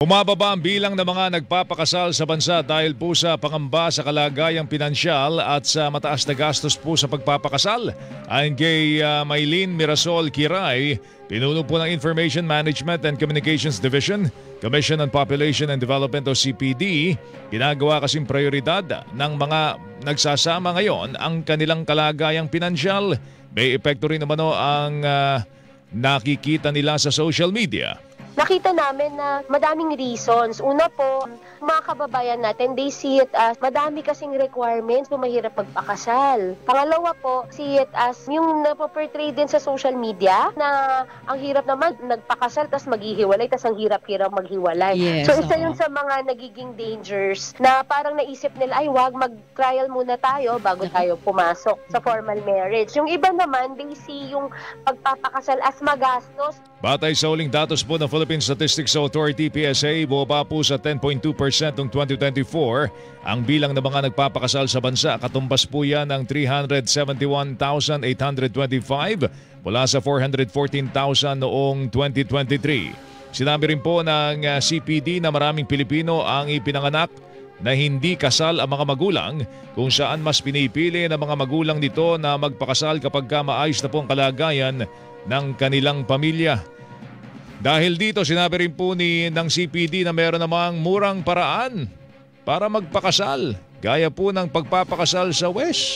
Bumababa ang bilang ng mga nagpapakasal sa bansa dahil po sa pangamba sa kalagayang pinansyal at sa mataas na gastos po sa pagpapakasal. Ayon kay Maylene Mirasol Kiray, pinuno po ng Information Management and Communications Division, Commission on Population and Development o CPD, ginagawa kasing prioridad ng mga nagsasama ngayon ang kanilang kalagayang pinansyal. May epekto rin naman ang nakikita nila sa social media. Nakita namin na madaming reasons. Una po, mga kababayan natin, they see it as madami kasing requirements kung mahirap magpakasal. Pangalawa po, see it as yung napoportray din sa social media na ang hirap naman nagpakasal tas maghihiwalay tas ang hirap-hirap maghiwalay. Yes, so isa yun sa mga nagiging dangers na parang naisip nila, ay wag mag-trial muna tayo bago tayo pumasok sa formal marriage. Yung iba naman, they see yung pagpapakasal as magastos. Batay sa huling datos po ng Philippine Statistics Authority PSA, bumaba po sa 10.2% noong 2024 ang bilang ng mga nagpapakasal sa bansa. Katumbas po yan ng 371,825 mula sa 414,000 noong 2023. Sinabi rin po ng CPD na maraming Pilipino ang ipinanganak na hindi kasal ang mga magulang, kung saan mas pinipili ng mga magulang nito na magpakasal kapag maayos na po ang kalagayan ng kanilang pamilya. Dahil dito, sinabi rin po ng CPD na meron namang murang paraan para magpakasal, gaya po ng pagpapakasal sa West.